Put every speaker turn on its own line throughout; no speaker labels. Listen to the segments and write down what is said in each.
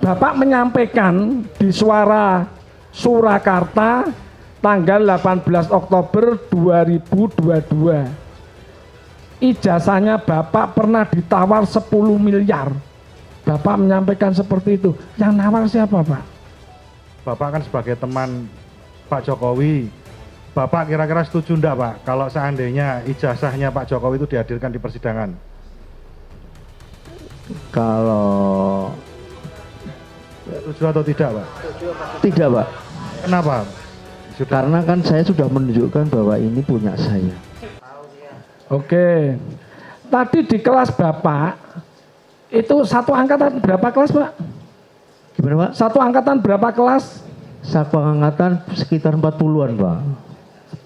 Bapak menyampaikan di Suara Surakarta tanggal 18 Oktober 2022. Ijazahnya Bapak pernah ditawar 10 miliar. Bapak menyampaikan seperti itu. Yang nawar siapa, Pak?
Bapak kan sebagai teman Pak Jokowi, Bapak kira-kira setuju enggak Pak kalau seandainya ijazahnya Pak Jokowi itu dihadirkan di persidangan?
Kalau
Setuju atau tidak Pak?
tidak, Pak.
Kenapa? Sudah.
Karena kan saya sudah menunjukkan bahwa ini punya saya.
Oke. Tadi di kelas Bapak itu satu angkatan berapa kelas, Pak?
Gimana, Pak?
Satu angkatan berapa kelas?
Satu angkatan sekitar 40-an, Pak.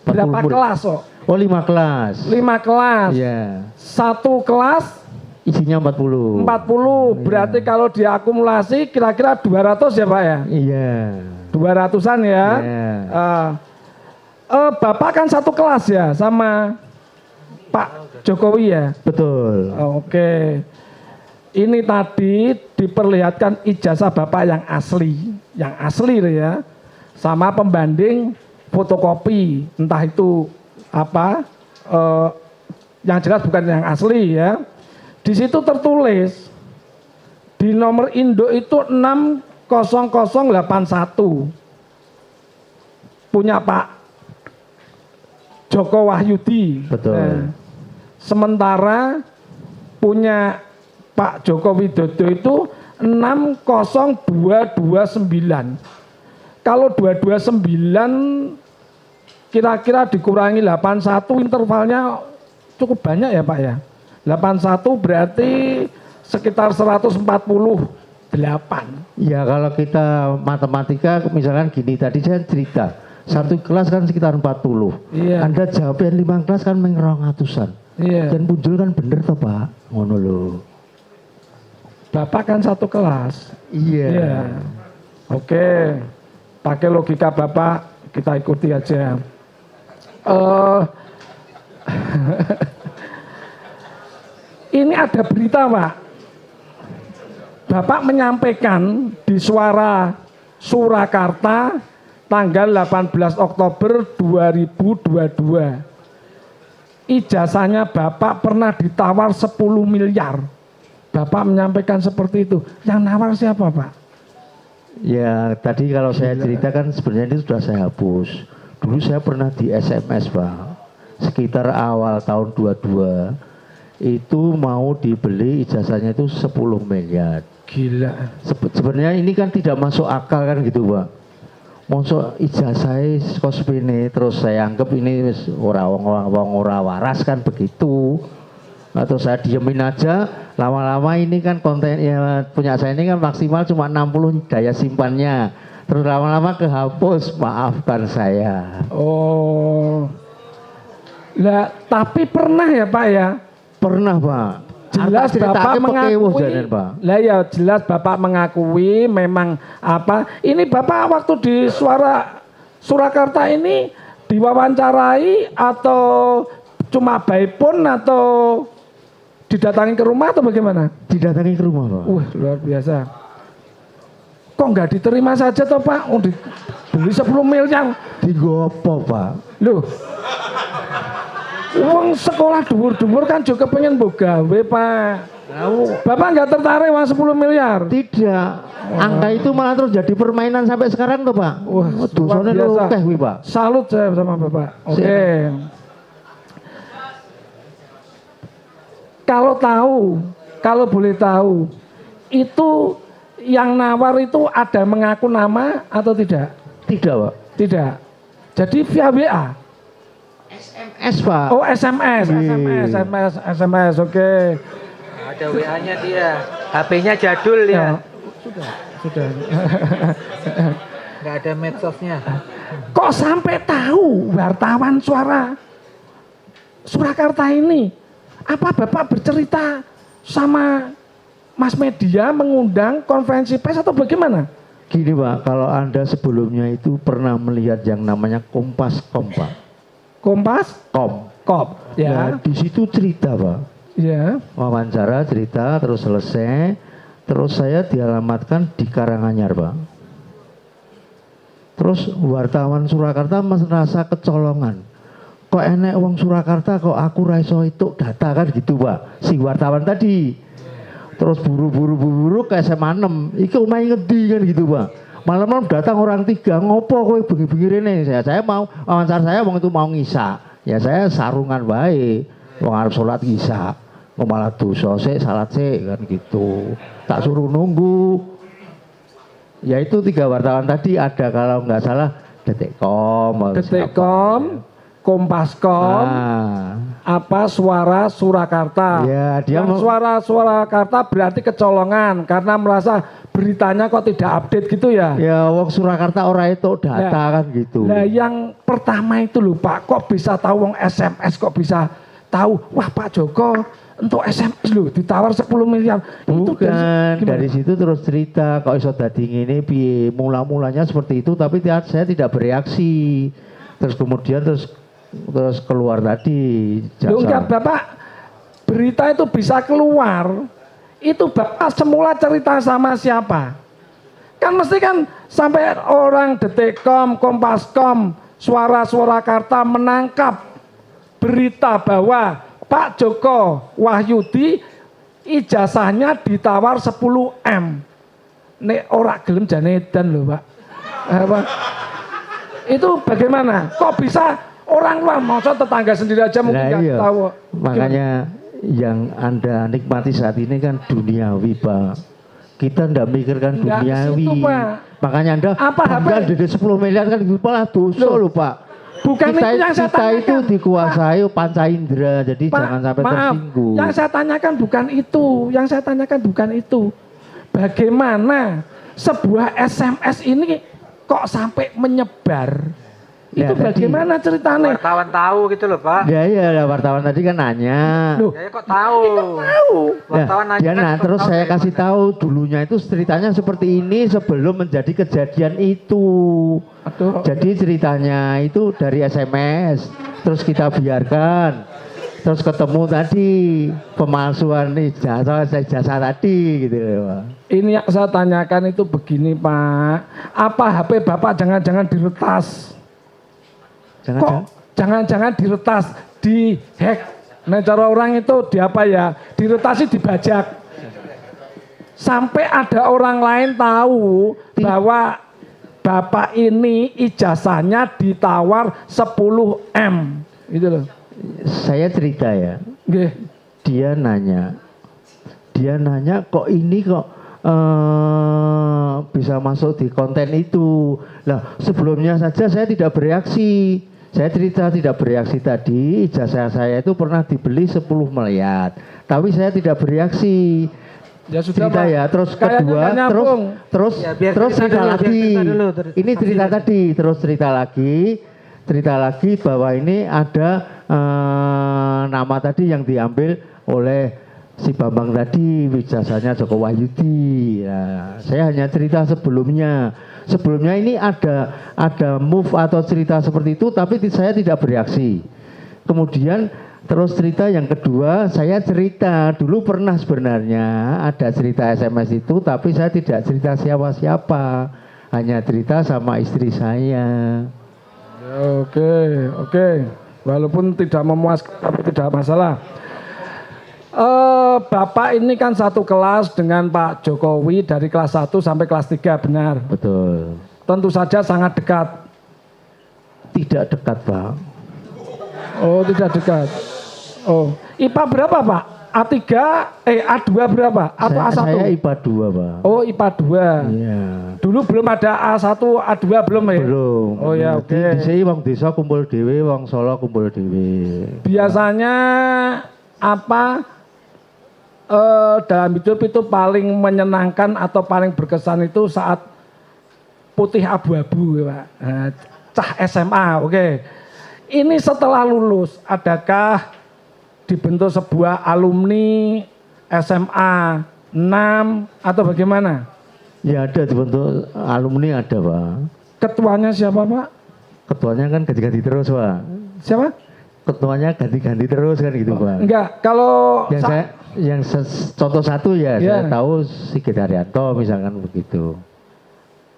40
Berapa
murid.
kelas, kok?
Oh, 5 kelas.
5 kelas.
Iya.
Satu kelas
Isinya 40.
40. Berarti kalau diakumulasi kira-kira 200 ya, Pak ya?
Iya.
200-an ya.
Iya.
Bapak kan satu kelas ya sama Pak Jokowi ya?
Betul.
Oke. Ini tadi diperlihatkan ijazah Bapak yang asli ya, sama pembanding fotokopi, entah itu apa, yang jelas bukan yang asli ya. Di situ tertulis di nomor induk itu 60081 punya Pak Joko Wahyudi.
Betul.
Sementara punya Pak Joko Widodo itu 60229. Kalau 229 kira-kira dikurangi 81 intervalnya cukup banyak ya Pak ya. 81 berarti sekitar 148.
Ya kalau kita matematika misalkan gini tadi saya cerita. Satu kelas kan sekitar 40.
Iya.
Anda jawabnya 5 kelas kan mengerongatusan.
Iya.
Dan muncul kan bener toh Pak. Ngono lho.
Bapak kan satu kelas.
Iya.
Iya. Oke. Pakai logika Bapak kita ikuti aja. Ini ada berita Pak. Bapak menyampaikan di Suara Surakarta tanggal 18 Oktober 2022. Ijazahnya Bapak pernah ditawar 10 miliar. Bapak menyampaikan seperti itu. Yang nawar siapa Pak?
Ya tadi kalau saya ceritakan sebenarnya ini sudah saya hapus. Dulu saya pernah di SMS Pak. Sekitar awal tahun 22 itu mau dibeli ijazahnya itu 10 miliar.
Gila.
Sebenarnya ini kan tidak masuk akal kan gitu Pak. Masuk ijazah kospine terus saya anggap ini orang ora waras kan begitu. Atau saya diemin aja, lama-lama ini kan konten ya punya saya ini kan maksimal cuma 60 daya simpannya. Terus lama-lama kehapus, maafkan saya.
Oh. Lah, tapi pernah ya Pak ya?
Pernah Pak.
Jelas Bapak mengakui.
Pak.
Lah ya jelas Bapak mengakui memang apa? Ini Bapak waktu di Suara Surakarta ini diwawancarai atau cuma by phone atau didatangi ke rumah atau bagaimana?
Didatangi ke rumah Pak.
Wah luar biasa. Kok nggak diterima saja toh Pak? Oh, beli 10 miliar.
Digopo Pak.
Loh. Uang sekolah dhuwur-dhuwur kan juga pengen bogawe Pak. Bapak nggak tertarik uang 10 miliar?
Tidak. Angka itu malah terus jadi permainan sampai sekarang tuh Pak.
Wah,
dosanya
luar biasa.
akeh kuwi Pak.
Salut saya sama Bapak. Oke. Kalau tahu, kalau boleh tahu, itu yang nawar itu ada mengaku nama atau tidak?
Tidak Pak.
Tidak. Jadi via WA.
SMS Pak.
Oh SMS, SMS, oke.
Ada WA-nya dia, HP-nya jadul ya.
Sudah.
Nggak ada medsosnya.
Kok sampai tahu wartawan Suara Surakarta ini? Apa Bapak bercerita sama Mas media mengundang konferensi pers atau bagaimana?
Gini Pak, kalau Anda sebelumnya itu pernah melihat yang namanya Kompas.com Pak.
Kompas.com. Ya.
Nah, di situ cerita Pak.
Ya.
Wawancara cerita terus selesai. Terus saya dialamatkan di Karanganyar, Pak. Terus wartawan Surakarta merasa kecolongan. Kok enek wong Surakarta kok aku ra iso itu data kan gitu, Pak. Si wartawan tadi. Terus buru-buru ke SMA 6. Iki omahe ngendi kan gitu, Pak. Malam-malam datang orang 3, ngopo kowe bengi-bengi rene? Saya mau wawancara saya wong itu mau ngisa. Ya saya sarungan baik. Wong arep salat ngisa. Kok malah dosa sik, salat sik kan gitu. Tak suruh nunggu. Ya itu 3 wartawan tadi ada kalau nggak salah Detikcom,
Kompascom, Suara Surakarta.
Ya, dia
Suara Surakarta berarti kecolongan karena merasa beritanya kok tidak update gitu ya.
Ya, wong Surakarta ora itu data kan gitu.
Nah, yang pertama itu lho Pak, kok bisa tahu wong SMS kok bisa tahu, wah Pak Joko untuk SMS lho ditawar 10 miliar.
Bukan, dari situ terus cerita kok iso dadi ngene piye. Mula-mulanya seperti itu tapi saya tidak bereaksi. Terus kemudian terus keluar tadi
jasa. Enggak, Bapak, berita itu bisa keluar. Itu Bapak semula cerita sama siapa? Kan mesti kan sampai orang Detikcom, Kompascom, Suara Surakarta menangkap berita bahwa Pak Joko Wahyudi ijazahnya ditawar 10 M. Nek ora gelem jane edan lho, Pak. Itu bagaimana? Kok bisa orang luar, maksud tetangga sendiri aja mungkin nggak tahu.
Makanya yang Anda nikmati saat ini kan duniawi, Pak. Kita ndak mikirkan duniawi. Situ, makanya Anda kan dari 10 miliar kan kepala dosa lho, Pak.
Bukan
kita,
itu yang saya tanyakan.
Kita itu dikuasai panca indera, jadi Pak, jangan sampai tersinggung.
Yang saya tanyakan bukan itu, yang saya tanyakan bukan itu. Bagaimana sebuah SMS ini kok sampai menyebar?
Ya,
itu bagaimana ceritanya?
Wartawan tahu gitu loh, Pak.
Ya, wartawan tadi kan nanya.
Loh, ya kok tahu?
Wartawan nanya kan terus saya kasih tahu dulunya itu ceritanya seperti ini sebelum menjadi kejadian itu. Aduh. Jadi ceritanya itu dari SMS, terus kita biarkan, terus ketemu tadi pemalsuan ijazah tadi gitu loh, Pak. Ini
yang saya tanyakan itu begini, Pak. Apa HP Bapak jangan-jangan diretas? Jangan-jangan diretas, dihack. Nah cara orang itu di apa ya? Diretasi, dibajak. Sampai ada orang lain tahu bahwa Bapak ini ijazahnya ditawar 10 M. Gitu loh. Saya cerita ya. Dia nanya kok ini kok bisa masuk di konten itu. Lah sebelumnya saja saya tidak bereaksi. Saya cerita tidak bereaksi tadi, ijazah saya itu pernah dibeli 10 miliar. Tapi saya tidak bereaksi. Ya sudah, cerita ya, terus kedua, terus cerita lagi. Ini cerita tadi, terus cerita lagi bahwa ini ada nama tadi yang diambil oleh si Bambang tadi, ijazahnya Joko Wahyudi. Nah, saya hanya cerita sebelumnya ini ada move atau cerita seperti itu, tapi saya tidak bereaksi. Kemudian terus cerita yang kedua, saya cerita dulu pernah sebenarnya ada cerita SMS itu, tapi saya tidak cerita siapa-siapa, hanya cerita sama istri saya. Oke. Walaupun tidak memuaskan, tapi tidak masalah. Bapak ini kan satu kelas dengan Pak Jokowi dari kelas 1 sampai kelas 3, benar? Betul. Tentu saja sangat dekat. Tidak dekat, Pak. Oh, tidak dekat. Oh, IPA berapa, Pak? A2 berapa? Atau A1? Saya IPA 2, Pak. Oh, IPA 2. Iya. Dulu belum ada A1, A2 belum ya? Belum. Oh ya, oke. Di sini wong desa kumpul dhewe, wong Solo kumpul dhewe. Biasanya dalam hidup itu paling menyenangkan atau paling berkesan itu saat putih abu-abu, Pak. Cah SMA, oke. Ini setelah lulus, adakah dibentuk sebuah alumni SMA 6 atau bagaimana? Ya ada dibentuk alumni ada, Pak. Ketuanya siapa, Pak? Ketuanya kan ganti-ganti terus, Pak. Siapa? Ketuanya ganti-ganti terus kan gitu, Pak. Enggak, kalau
Contoh satu ya,
Ya.
saya tahu Sigit Haryanto misalkan begitu.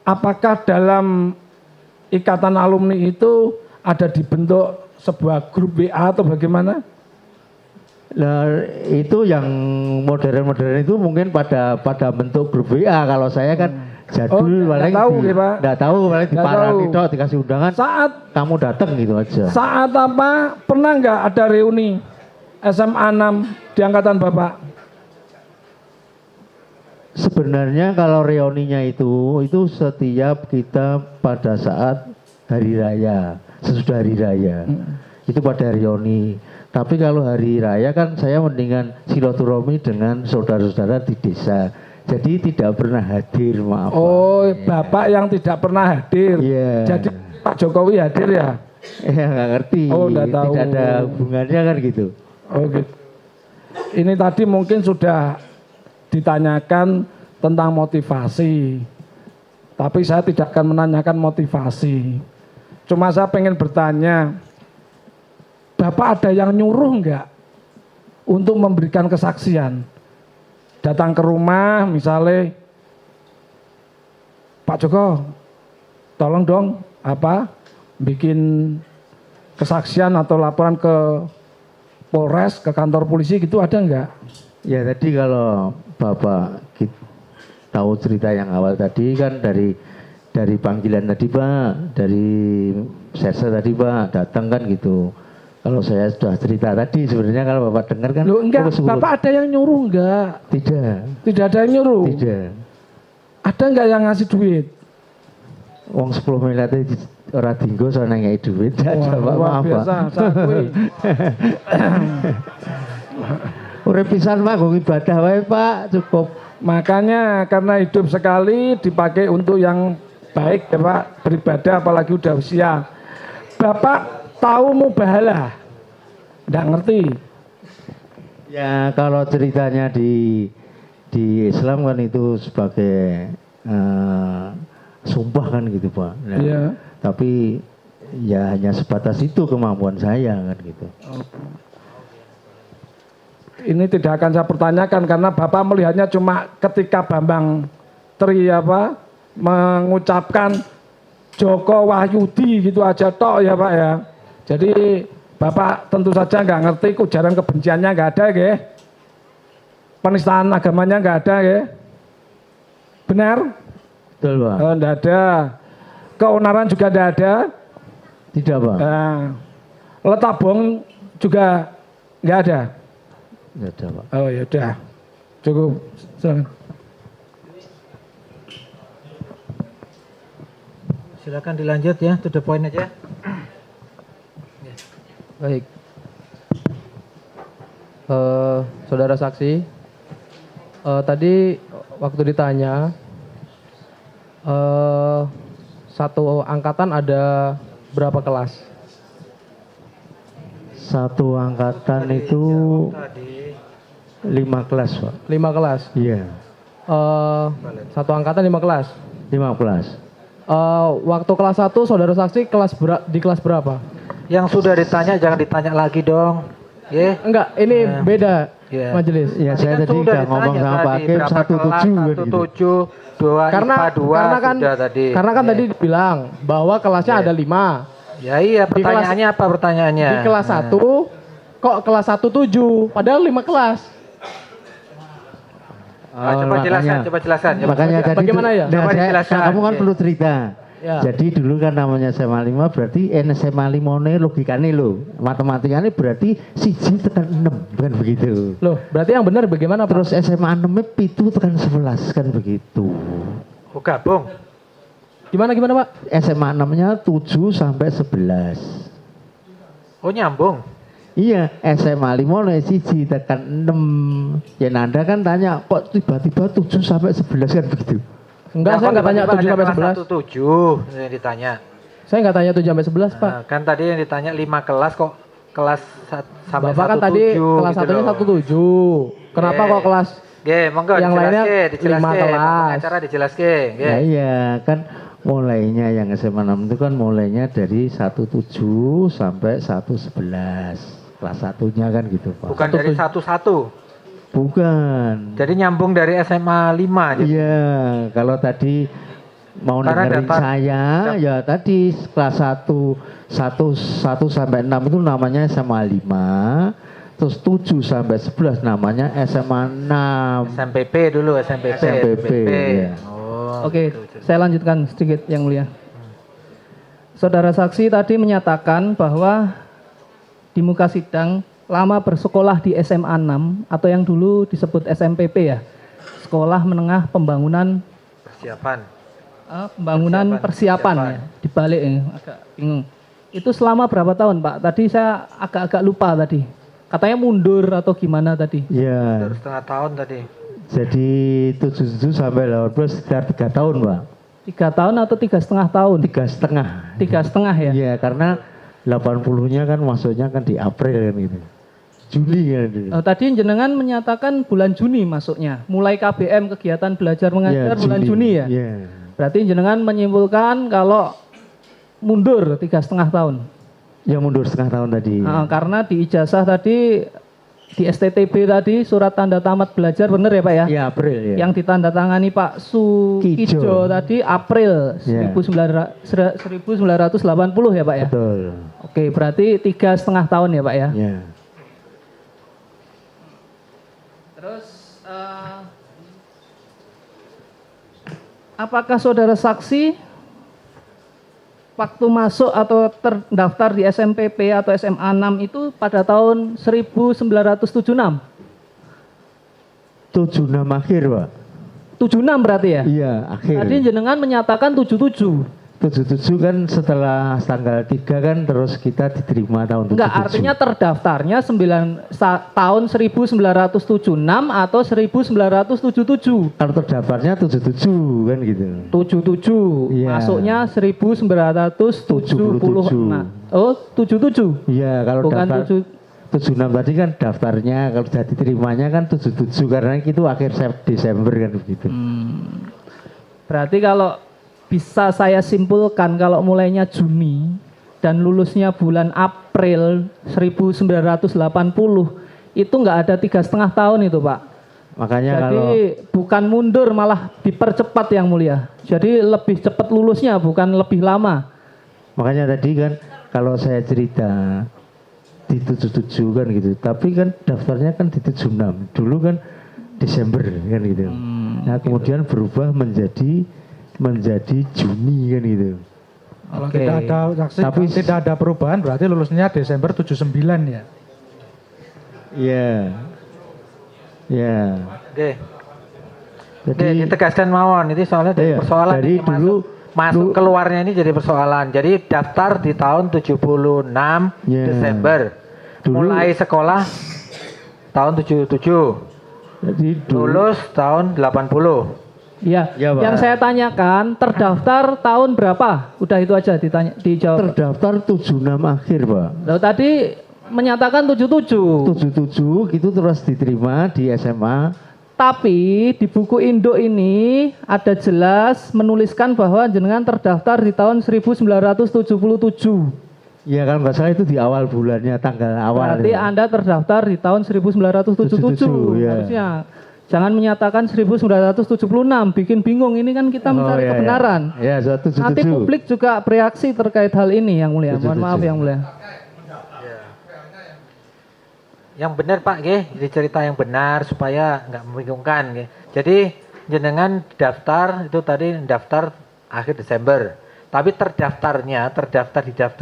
Apakah dalam ikatan alumni itu ada dibentuk sebuah grup WA atau bagaimana?
Nah, itu yang modern-modern itu mungkin pada bentuk grup WA. Kalau saya kan jadul
nggak
paling
tahu, ya, Pak.
nggak tahu paling
Nggak
diparani
tahu.
dok, dikasih undangan,
Saat
kamu datang gitu aja.
saat apa pernah nggak ada reuni SMA 6 di angkatan Bapak?
Sebenarnya kalau reuninya itu setiap kita pada saat hari raya, sesudah hari raya, itu pada reuni. Tapi kalau hari raya kan saya mendingan silaturahmi dengan saudara-saudara di desa. Jadi tidak pernah hadir, maaf.
Oh,
Pak.
Bapak yang tidak pernah hadir.
Iya.
Jadi Pak Jokowi hadir ya?
Ya nggak ngerti.
Oh, nggak tahu.
Tidak ada hubungannya kan gitu.
Oh gitu. Ini tadi mungkin sudah ditanyakan tentang motivasi. Tapi saya tidak akan menanyakan motivasi. Cuma saya pengen bertanya, Bapak ada yang nyuruh enggak untuk memberikan kesaksian? Datang ke rumah misalnya, Pak Joko, tolong dong bikin kesaksian atau laporan ke Polres, ke kantor polisi gitu, ada enggak?
Ya tadi kalau Bapak tahu cerita yang awal tadi kan dari panggilan tadi Pak, dari serse tadi Pak, datang kan gitu. Kalau saya sudah cerita tadi sebenarnya kalau Bapak dengar kan.
Loh enggak,
terus
Bapak ada yang nyuruh enggak?
Tidak.
Tidak ada yang nyuruh?
Tidak.
Ada enggak yang ngasih duit?
Wong 10 miliar itu ora dinggo soalnya ngei duit.
Wah,
Coba
luar
maaf Pak.
biasa, saya akui.
Urip pisan Pak, nggo ibadah wae Pak, cukup.
Makanya karena hidup sekali dipakai untuk yang baik ya Pak, beribadah apalagi udah usia. Bapak tahu mubahalah? Enggak ngerti.
Ya kalau ceritanya di Islam kan itu sebagai sumpah kan gitu Pak. Nah,
Iya.
Tapi ya hanya sebatas itu kemampuan saya kan gitu.
Ini tidak akan saya pertanyakan karena Bapak melihatnya cuma ketika Bambang Tri mengucapkan Joko Wahyudi gitu aja tok ya Pak ya. Jadi Bapak tentu saja nggak ngerti ujaran kebenciannya nggak ada ya. Penistaan agamanya nggak ada ya. Benar?
Betul Pak.
Oh, nggak ada. Keonaran juga nggak ada.
Tidak Pak.
Nah, letak bom juga nggak ada.
Tidak ada Pak.
Oh ya udah. Cukup. Silakan.
Silakan dilanjut ya, to the point aja.
Baik. Saudara saksi, tadi waktu ditanya, satu angkatan ada berapa kelas?
Satu angkatan itu 5 kelas Pak.
5 kelas.
Iya.
Satu angkatan 5 kelas.
5 kelas.
Waktu kelas 1 saudara saksi di kelas berapa?
Yang sudah ditanya jangan ditanya lagi dong. Ya.
Enggak, ini beda
Iya.
majelis.
Ya saya
Kan
tadi
sudah
udah ngomong
ditanya
sama Pak
tadi,
Hakim
berapa
17
kelas,
kan gitu.
17, 2
Karena
IPA 2
kan
sudah tadi.
karena kan
Ya.
tadi dibilang bahwa kelasnya ada 5.
Ya iya,
Di kelas-
pertanyaannya apa pertanyaannya?
Di kelas 1 kok kelas 1 7, padahal 5 kelas.
Coba jelaskan, coba jelaskan. Coba.
Makanya tadi
Bagaimana ya?
Coba dijelaskan.
kamu kan
Ya.
perlu cerita.
Ya.
Jadi dulu kan namanya SMA 5 berarti SMA 5 ini logikanya lo, matematikanya berarti 1 tekan 6 kan begitu.
Loh, berarti yang benar bagaimana Pak?
Terus SMA 6 nya 7 tekan 11 kan begitu.
Oh, gabung.
Gimana Pak?
SMA 6 nya 7 sampai 11.
Oh, nyambung.
Iya, SMA 5 nih 1 tekan 6. Ya Nanda kan tanya, kok tiba-tiba 7 sampai 11 kan begitu.
Enggak, saya enggak tanya 7 sampai 11.
7 yang ditanya.
Saya enggak tanya 7 sampai 11, Pak.
Nah, kan tadi yang ditanya 5 kelas kok kelas sampai
Bapak kan
1
tadi
7
kelas
gitu
satunya
loh.
1 7. Kenapa
Oke.
kok kelas
Monggo
yang lainnya 5 kelas?
Acara dijelaskan.
Nah, iya kan mulainya yang SMA 6 itu kan mulainya dari 17 sampai 111. Kelas satunya kan gitu Pak.
Bukan dari 1-1.
Bukan.
Jadi nyambung dari SMA 5 gitu.
Iya, kalau tadi mau
Karena
dengerin
data-
saya, ya tadi kelas 1 sampai 6 itu namanya SMA 5, terus 7 sampai 11 namanya SMA 6.
SMPP dulu, SMPP.
SMPP, ya.
Oh.
Oke, saya lanjutkan sedikit yang mulia. Saudara saksi tadi menyatakan bahwa di muka sidang lama bersekolah di SMA 6 atau yang dulu disebut SMPP ya, Sekolah Menengah Pembangunan
Persiapan.
Persiapan ya, dibalik ya, agak bingung. Itu selama berapa tahun Pak? Tadi saya agak-agak lupa tadi. Katanya mundur atau gimana tadi?
Iya.
Setengah tahun tadi.
Jadi 77 sampai 18 sekitar 3 tahun, Pak.
3 tahun atau 3,5 tahun?
3,5.
3,5 ya?
Iya, karena 80-nya kan masuknya kan di April kan gitu. Juli kan gitu.
Tadi jenengan menyatakan bulan Juni masuknya. Mulai KBM kegiatan belajar mengajar
Iya,
bulan Juni ya?
Iya.
Berarti jenengan menyimpulkan kalau mundur 3,5 tahun.
Ya mundur setengah tahun tadi.
Karena di ijazah tadi, di STTB tadi, surat tanda tamat belajar benar ya Pak ya?
Iya, April ya.
Yang ditandatangani Pak Sukijo
Kijo.
tadi April
Ya.
1980 ya Pak ya?
Betul.
Oke, berarti 3,5 tahun ya Pak ya?
Ya.
Terus apakah saudara saksi waktu masuk atau terdaftar di SMPP atau SMA 6 itu pada tahun 1976?
76 akhir, Pak.
76 berarti ya?
Iya, akhir.
Tadi jenengan menyatakan 77.
77 kan setelah tanggal 3 kan terus kita diterima tahun 77.
Enggak, artinya terdaftarnya tahun 1976 atau 1977.
Kalau terdaftarnya 77 kan gitu.
77,
Iya.
masuknya 1976. Oh, 77.
Iya, kalau
Bukan
daftar 76 tadi kan daftarnya, kalau sudah diterimanya kan 77 karena itu akhir Desember kan begitu.
Berarti kalau bisa saya simpulkan kalau mulainya Juni dan lulusnya bulan April 1980 itu nggak ada 3,5 tahun itu Pak.
Makanya
Jadi
kalau
bukan mundur malah dipercepat yang mulia. Jadi lebih cepat lulusnya bukan lebih lama.
makanya tadi kan kalau saya cerita di 77 kan gitu, tapi kan daftarnya kan di 76. Dulu kan Desember kan gitu. Nah, kemudian berubah menjadi Juni kan gitu.
Kalau
Oke.
tidak ada saksi,
Tapi-
tidak ada perubahan berarti lulusnya Desember 79 ya.
Iya. Iya.
Oke.
Jadi
Oke, ditegaskan mawon itu soalnya dari
Iya,
persoalan
dari
ini
dulu-
masuk
dulu-
keluarnya ini jadi persoalan. Jadi daftar di tahun 76
Iya.
Desember.
Dulu-
Mulai sekolah tahun 77.
jadi dulu
Lulus tahun 80.
Iya,
Ya, Pak.
yang saya tanyakan terdaftar tahun berapa? Udah itu aja dijawab.
terdaftar 76 akhir, Pak.
Lalu tadi menyatakan 77.
77 gitu terus diterima di SMA.
Tapi di buku induk ini ada jelas menuliskan bahwa jenengan terdaftar di tahun 1977.
Ya kalau nggak salah itu di awal bulannya, tanggal awal.
Berarti
itu.
Anda terdaftar di tahun 1977.
77, ya.
Harusnya jangan menyatakan 1976, bikin bingung. Ini kan kita mencari
iya,
kebenaran.
Ya, 77.
Nanti publik juga bereaksi terkait hal ini yang mulia. Mohon
77.
maaf yang mulia.
Yang benar Pak, nggih, jadi cerita yang benar supaya nggak membingungkan, nggih. Jadi jenengan daftar itu tadi daftar akhir Desember. Tapi terdaftar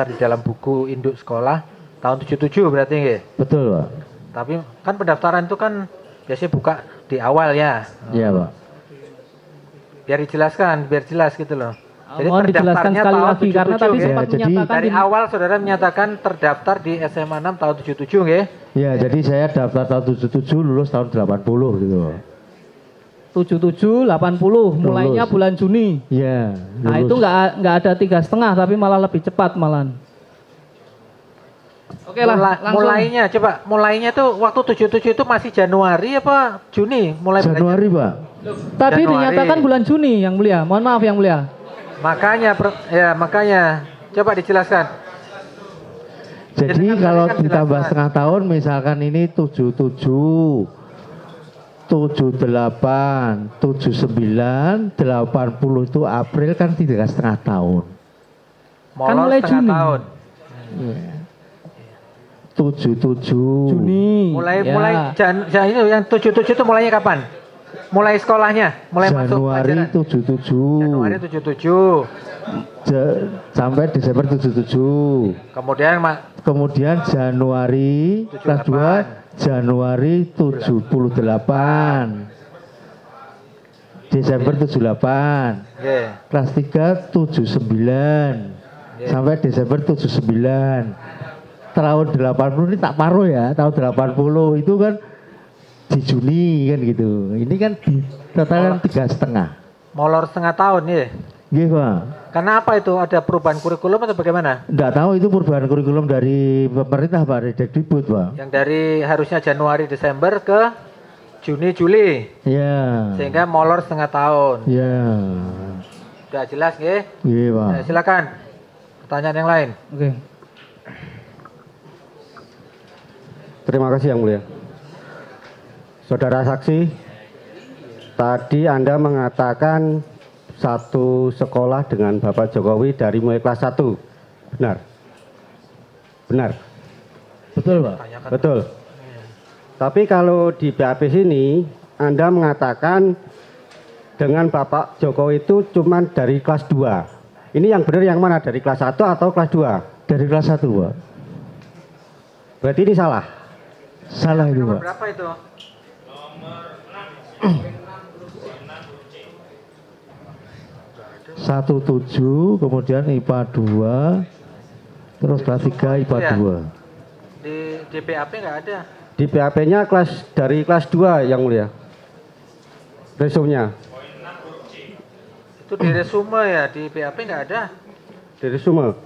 di dalam buku induk sekolah tahun 77 berarti nggih.
Betul, Pak.
Tapi kan pendaftaran itu kan biasanya buka di awal ya.
Iya, Pak.
Biar dijelaskan, biar jelas gitu loh. Jadi
Mohon dijelaskan
terdaftarnya
sekali
tahun
lagi karena
77,
tadi
nggih.
sempat
jadi
menyatakan
Dari awal saudara menyatakan terdaftar di SMA 6 tahun 77 nggih.
Ya, jadi saya daftar tahun 77, lulus tahun 80 gitu.
77, 80, mulainya
Lulus.
bulan Juni.
Iya.
Nah
lulus.
itu nggak ada 3,5 tapi malah lebih cepat malahan. Oke lah, langsung.
Mulainya tuh waktu 77 itu masih Januari apa Juni mulai belajar?
Januari, Pak.
Tadi
Januari.
dinyatakan bulan Juni yang mulia. Mohon maaf yang mulia.
Makanya coba dijelaskan.
Jadi
Jenengan
kalau
tadi kan
ditambah
jelaskan.
setengah tahun misalkan ini 77. 78, 79, 80 itu April kan 3,5 tahun.
Molor
mulai
setengah
Juni.
tahun.
77.
Juni.
Mulai
Ya.
ini yang 77 itu mulainya kapan? Mulai sekolahnya, mulai masuk
Januari
pelajaran.
77.
Januari 77.
Sampai Desember 77. Kemudian Januari kelas 2 Januari 78. Desember 78.
Nggih.
Kelas 3 79. Sampai Desember 79. Tahun 80 ini tak paruh ya. Tahun 80 itu kan di Juni kan gitu. Ini kan total 3,5.
Molor setengah tahun ya.
Iya Pak.
Karena apa itu? Ada perubahan kurikulum atau bagaimana?
Enggak tahu itu perubahan kurikulum dari pemerintah Pak, dari Dikdikbud Pak.
Yang dari harusnya Januari Desember ke Juni Juli.
Iya.
Sehingga molor setengah tahun.
Iya.
Sudah jelas nggih?
Iya Pak.
Ya, silakan. Pertanyaan yang lain.
Oke.
Terima kasih Yang Mulia. Saudara saksi, tadi Anda mengatakan satu sekolah dengan Bapak Jokowi dari mulai kelas 1. Benar? Benar?
Betul Pak.
Betul. Tapi kalau di BAP sini, Anda mengatakan dengan Bapak Jokowi itu cuma dari kelas 2. Ini yang benar yang mana? Dari kelas 1 atau kelas 2?
Dari kelas 1 Pak.
Berarti ini salah.
Salah itu
Nomor
Pak.
berapa itu?
17, kemudian IPA 2, terus kelas 3 IPA
Ya.
2.
Di BAP nggak ada.
Di BAP-nya dari kelas 2 Yang Mulia. Resumnya.
Itu di resume ya, di BAP nggak ada.
Di resume.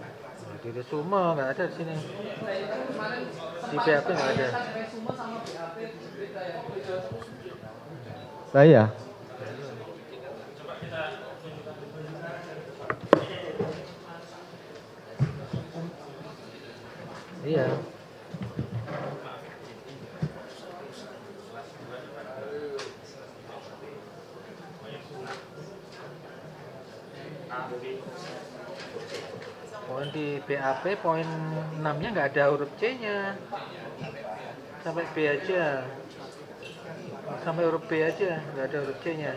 Di resume nggak ada di sini. Di BAP nggak ada.
Lah iya.
Iya. Poin di BAP poin 6-nya nggak ada huruf C-nya. Sampai B aja. Sampai huruf B aja, nggak ada huruf C-nya.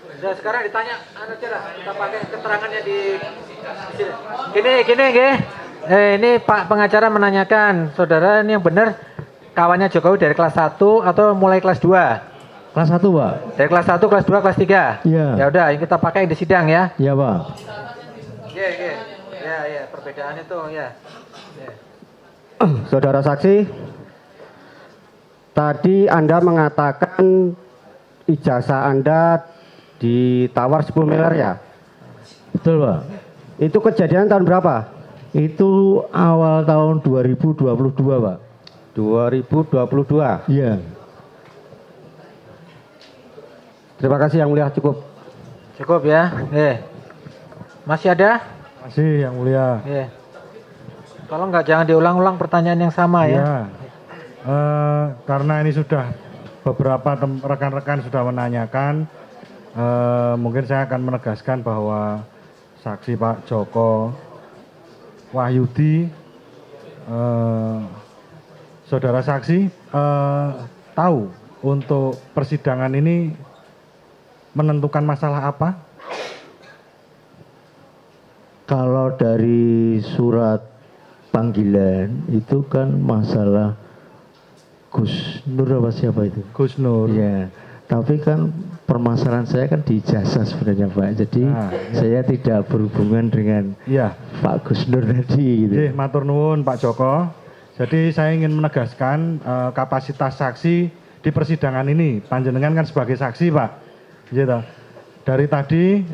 Udah sekarang ditanya anu aja lah, kita pakai keterangannya di sini. Gini nggih. Ini Pak pengacara menanyakan, saudara ini yang benar kawannya Jokowi dari kelas 1 atau mulai kelas 2?
Kelas 1 Pak.
Dari kelas 1, kelas 2, kelas 3?
Iya.
Ya udah, ini kita pakai di sidang ya.
Iya Pak.
Iya. Ya, perbedaan itu ya.
Saudara saksi, tadi Anda mengatakan ijazah Anda ditawar 10 miliar ya?
Betul Pak.
Itu kejadian tahun berapa?
Itu awal tahun 2022 Pak.
2022.
Iya.
Terima kasih Yang Mulia, cukup.
Cukup ya. Masih ada?
Masih Yang Mulia.
Tolong nggak jangan diulang-ulang pertanyaan yang sama ya.
Ya. Karena ini sudah beberapa rekan-rekan sudah menanyakan, mungkin saya akan menegaskan bahwa saksi Pak Joko Wahyudi, saudara saksi tahu untuk persidangan ini menentukan masalah apa?
Kalau dari surat panggilan itu kan masalah Gus Nur apa siapa itu?
Gus Nur.
Iya. Tapi kan permasalahan saya kan di ijazah sebenarnya Pak. Jadi saya tidak berhubungan dengan
Iya.
Pak Gus Nur tadi gitu.
Matur nuwun Pak Joko. Jadi saya ingin menegaskan kapasitas saksi di persidangan ini. Panjenengan kan sebagai saksi Pak. Gitu. Dari tadi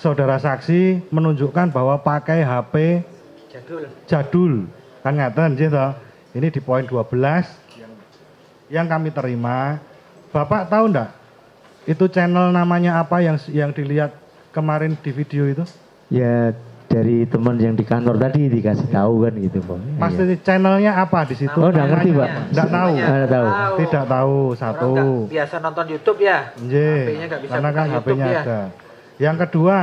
saudara saksi menunjukkan bahwa pakai HP jadul. Kan ngaten gitu. Ini di poin 12 yang kami terima. Bapak tahu enggak? Itu channel namanya apa yang dilihat kemarin di video itu?
Ya dari teman yang di kantor tadi dikasih tahu kan gitu Pak.
Mas
Iya.
channelnya apa di situ?
Oh, nggak ngerti, Pak.
Nggak tahu.
Nggak tahu.
Tidak tahu
Orang
satu.
nggak biasa nonton YouTube ya.
Nggih,
HP-nya nggak bisa
karena
buka
kan
YouTube
HP-nya
ya.
ada. Yang kedua,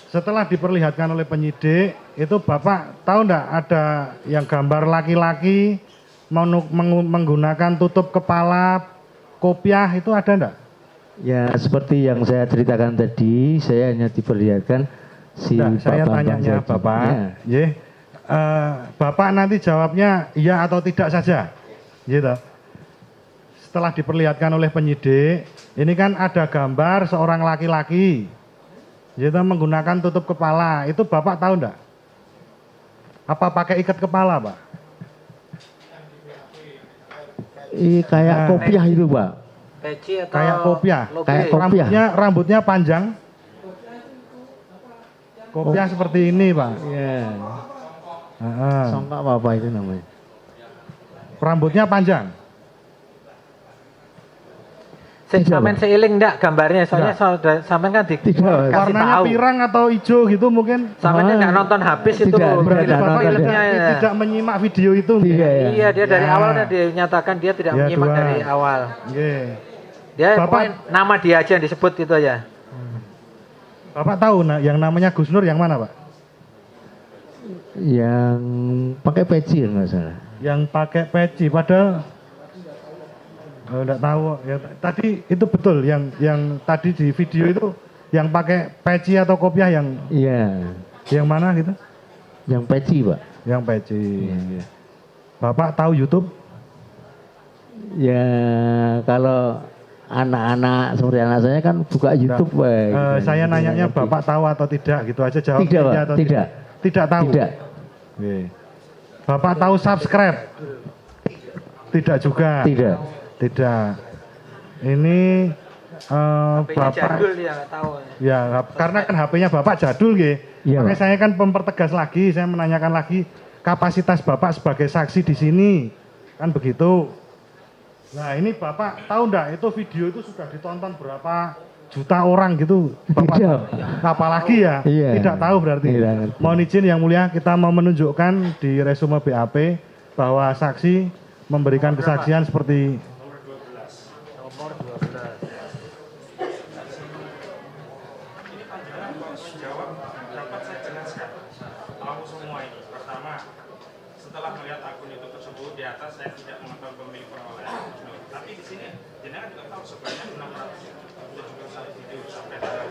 setelah diperlihatkan oleh penyidik, itu Bapak tahu enggak ada yang gambar laki-laki menggunakan tutup kepala kopiah itu ada enggak?
Ya seperti yang saya ceritakan tadi, saya hanya diperlihatkan si
Enggak,
Pak
saya
Bambang
tanyanya
saja.
Bapak,
Ya.
nggih. Bapak nanti jawabnya iya atau tidak saja. Gitu. Setelah diperlihatkan oleh penyidik, ini kan ada gambar seorang laki-laki gitu menggunakan tutup kepala. Itu Bapak tahu enggak? Apa pakai ikat kepala, Pak?
Kayak kopiah itu Pak.
Peci atau
Kayak kopiah.
lobe?
Kayak kopiah.
Rambutnya panjang. Kopiah seperti ini, Pak.
Iya.
Heeh.
Songkak apa itu namanya?
Rambutnya panjang.
Sampean seiling enggak gambarnya? Soalnya saudara sampean kan
Tidak.
dikasih
Warnanya
tahu.
pirang atau hijau gitu mungkin.
Sampean enggak nonton habis itu.
Tidak,
Berarti
tidak
Bapak
nonton,
tidak,
ya.
tidak menyimak video itu.
Tidak ya.
Iya, dia dari
Ya.
awal kan dinyatakan dia tidak
Ya,
menyimak
dua.
dari awal.
Nggih.
Dia
Bapak-
pokoknya nama dia aja yang disebut itu aja.
Bapak tahu yang namanya Gus Nur yang mana, Pak?
Yang pakai peci ya nggak salah.
Yang pakai peci padahal enggak tahu ya. Tadi itu betul yang tadi di video itu yang pakai peci atau kopiah
Iya.
yang mana gitu?
Yang peci Pak.
Yang peci. Bapak tahu YouTube?
Ya kalau anak-anak seperti anak saya kan buka YouTube Pak. gitu.
Saya nanyanya Bapak tahu atau tidak gitu aja jawab
Tidak, Pak.
iya atau
Tidak.
Tidak tahu.
Tidak.
Oke. Bapak tahu subscribe? Tidak juga.
Tidak.
Tidak. Ini
HP-nya
Bapak
jadul dia nggak tahu.
ya karena kan HP-nya Bapak jadul nggih.
Iya,
Makanya
Pak.
saya kan mempertegas lagi, saya menanyakan lagi kapasitas Bapak sebagai saksi di sini. Kan begitu. Nah, ini Bapak tahu enggak itu video itu sudah ditonton berapa juta orang gitu. Bapak
Tidak.
apalagi ya?
Iya.
Tidak tahu berarti.
Tidak ngerti.
Mohon izin yang mulia kita mau menunjukkan di resume BAP bahwa saksi memberikan kesaksian seperti
Nomor 12.
Jawab dapat saya jelaskan tahu semua ini. Pertama, setelah melihat akun YouTube tersebut di atas saya tidak mengetahui pemilik perolehan. Tapi di sini jenengan juga tahu sebanyak 671 video sampai dengan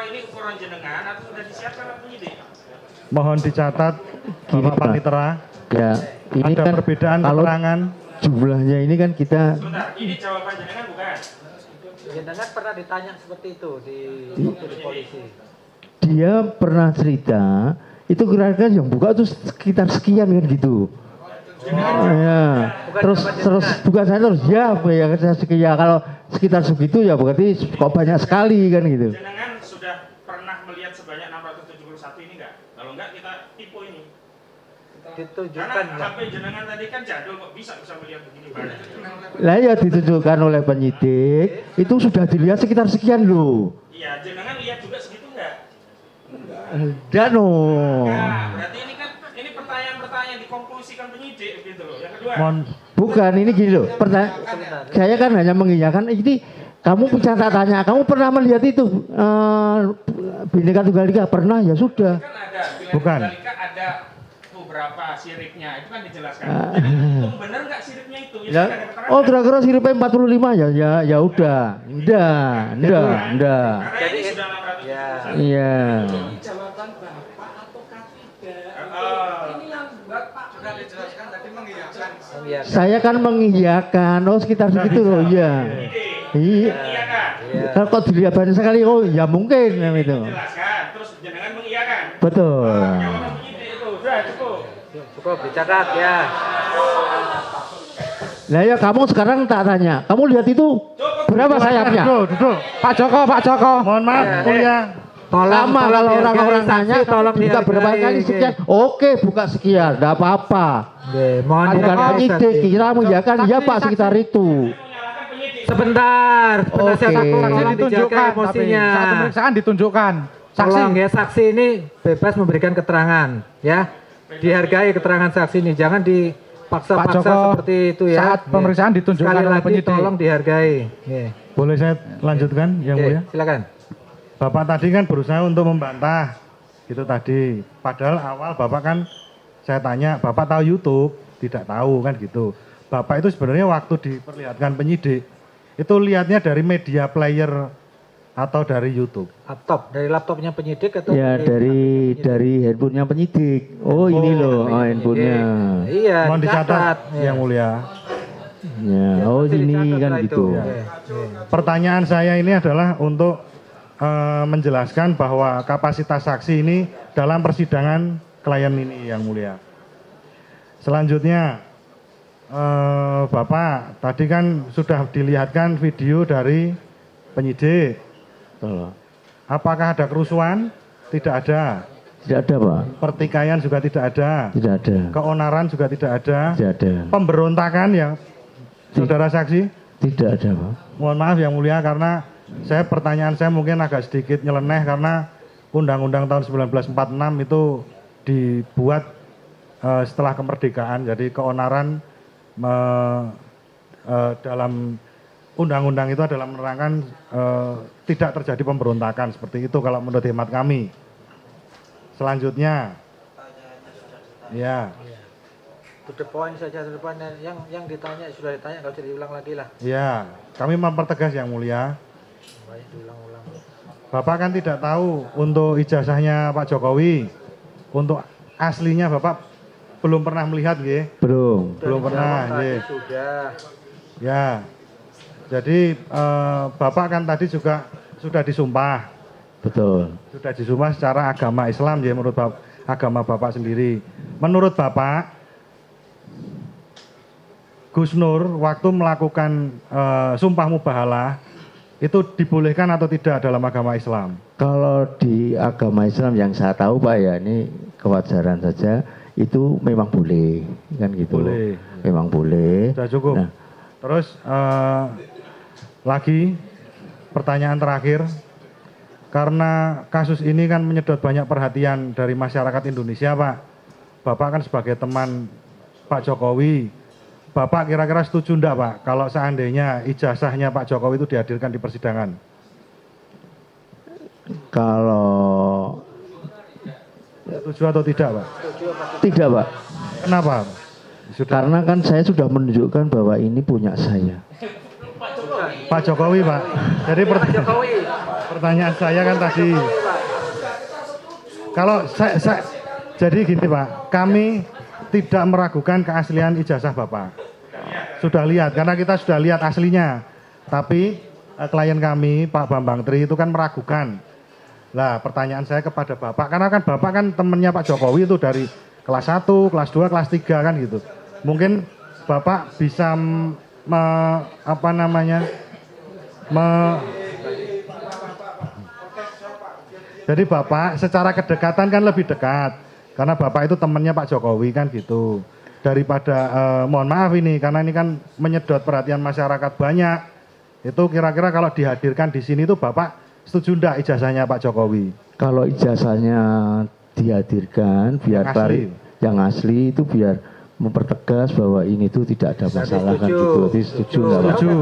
ini ukuran jenengan atau sudah disiapkan oleh penyidik?
mohon dicatat
Gini,
Bapak
Pak.
Panitera.
Ya, ini
Ada
kan
perbedaan
kalau
keterangan.
jumlahnya ini kan kita
Sebentar, ini jawaban jenengan bukan?
Jenengan pernah ditanya seperti itu di waktu di polisi.
dia pernah cerita itu kira-kira yang buka tuh sekitar sekian kan gitu. Ya, terus bukan saya terus ya sekian kalau sekitar segitu ya berarti kok banyak sekali kan gitu.
Jenengan sudah pernah melihat sebanyak 671 ini enggak? Kalau enggak kita tipu ini.
Ditunjukkan
Karena
nggak?
HP jenengan tadi kan jadul kok bisa melihat begini banyak.
Lah ya ditunjukkan oleh penyidik itu sudah dilihat sekitar sekian loh.
Iya, jenengan lihat juga segitu enggak?
Dan
Nah, berarti ini kan ini pertanyaan-pertanyaan dikonklusikan penyidik gitu loh. Yang kedua,
Mohon
bukan ini gini loh. Saya kan hanya mengiyakan ini kamu catatannya, kamu pernah melihat itu Bhinneka Tunggal Ika pernah ya sudah.
kan ada
Bukan.
Bhinneka ada beberapa siripnya, itu kan dijelaskan. Jadi itu benar nggak siripnya itu? Ya,
Ya,
sudah ada keterangan.
oh kira-kira siripnya 45 ya udah. Enggak.
Karena ini sudah 600.
Ya.
Iya.
Jawaban Bapak ataukah tidak? Ini yang Bapak sudah dijelaskan tadi mengiyakan.
Iya.
Saya kan mengiyakan, oh sekitar segitu loh, iya. Iya.
Iya kan?
Kalau kok dilihat banyak sekali, oh ya mungkin itu.
Jelaskan, terus jenengan mengiyakan.
Betul.
Jawaban penyidik itu sudah cukup.
Cukup dicatat ya.
Nah ya kamu sekarang tak tanya, kamu lihat itu berapa sayapnya?
duduk.
Pak Joko.
Mohon maaf, mulia.
Sama kalau orang-orang
dihargai
tanya,
saksi, tolong
buka berapa
dihargai,
kali
oke.
sekian? Oke, buka sekian, enggak apa-apa.
Mohon
Bukan penyidik, kira mengiyakan, ya Pak sekitar itu.
Sebentar, penasihat
Oke.
hukum
Saksi
tolong dijaga
Ditunjukkan, tapi
emosinya.
saat pemeriksaan ditunjukkan.
Tolong ya, saksi ini bebas memberikan keterangan ya. Dihargai keterangan saksi ini, jangan dipaksa-paksa
Pak Joko,
seperti itu ya.
saat pemeriksaan ditunjukkan
Sekali
oleh
lagi
penyidik.
tolong dihargai. Ya.
Boleh saya lanjutkan yang
Oke,
mulia?
silakan.
Bapak tadi kan berusaha untuk membantah gitu tadi. Padahal awal Bapak kan saya tanya, Bapak tahu YouTube? Tidak tahu kan gitu. Bapak itu sebenarnya waktu diperlihatkan penyidik itu lihatnya dari media player atau dari YouTube?
Laptop, dari laptopnya penyidik atau
Ya dari handphonenya penyidik. Oh ini loh, oh, handphonenya.
Iya,
Mohon dicatat
ya.
yang mulia.
Ya, oh
Pasti
ini
dicatat
kan
lah
gitu.
itu.
Ya.
Ya.
Pertanyaan saya ini adalah untuk menjelaskan bahwa kapasitas saksi ini dalam persidangan klien ini yang mulia. Selanjutnya, Bapak tadi kan sudah dilihatkan video dari penyidik.
Betul.
Apakah ada kerusuhan? Tidak ada.
Tidak ada Pak,
Pertikaian juga tidak ada.
tidak ada.
Keonaran juga tidak ada.
Tidak ada.
Pemberontakan ya, saudara saksi?
Tidak ada Pak.
Mohon maaf yang mulia karena pertanyaan saya mungkin agak sedikit nyeleneh karena Undang-Undang tahun 1946 itu dibuat setelah kemerdekaan. Jadi keonaran dalam undang-undang itu adalah menerangkan tidak terjadi pemberontakan seperti itu kalau menurut hemat kami. Selanjutnya, ya.
To the point saja, to the point. Yang ditanya sudah ditanya, nggak usah diulang lagi lah.
Ya, kami mempertegas yang mulia.
Baik, diulang-ulang.
Bapak kan tidak tahu untuk ijazahnya Pak Jokowi. Untuk aslinya Bapak belum pernah melihat, nggih?
Belum.
Belum pernah, nggih.
Sudah.
Ya. Jadi Bapak kan tadi juga sudah disumpah.
Betul.
Sudah disumpah secara agama Islam ya menurut agama Bapak sendiri. Menurut Bapak, Gus Nur waktu melakukan sumpah mubahalah itu dibolehkan atau tidak dalam agama Islam?
Kalau di agama Islam yang saya tahu Pak ya, ini kewajaran saja, itu memang boleh, kan gitu.
Boleh.
Memang boleh.
Sudah cukup.
Nah,
Terus lagi pertanyaan terakhir, karena kasus ini kan menyedot banyak perhatian dari masyarakat Indonesia Pak. Bapak kan sebagai teman Pak Jokowi, Bapak kira-kira setuju enggak Pak kalau seandainya ijazahnya Pak Jokowi itu dihadirkan di persidangan?
kalau
Setuju atau tidak Pak?
tidak Pak,
Kenapa? Sudah.
karena kan saya sudah menunjukkan bahwa ini punya saya.
Pak Jokowi Pak. Jadi pertanyaan saya kan tadi, kalau saya jadi gini Pak, kami tidak meragukan keaslian ijazah Bapak. Sudah lihat, karena kita sudah lihat aslinya. Tapi klien kami Pak Bambang Tri itu kan meragukan. Lah pertanyaan saya kepada Bapak, karena kan Bapak kan temennya Pak Jokowi itu dari kelas 1, kelas 2, kelas 3 kan gitu. Mungkin Bapak bisa jadi Bapak secara kedekatan kan lebih dekat. Karena Bapak itu temannya Pak Jokowi kan gitu. Daripada, mohon maaf ini, karena ini kan menyedot perhatian masyarakat banyak. Itu kira-kira kalau dihadirkan di sini tuh Bapak setuju enggak ijazahnya Pak Jokowi?
Kalau ijazahnya dihadirkan biar yang asli itu biar mempertegas bahwa ini tuh tidak ada masalah kan gitu. Jadi setuju nggak Pak?
Setuju.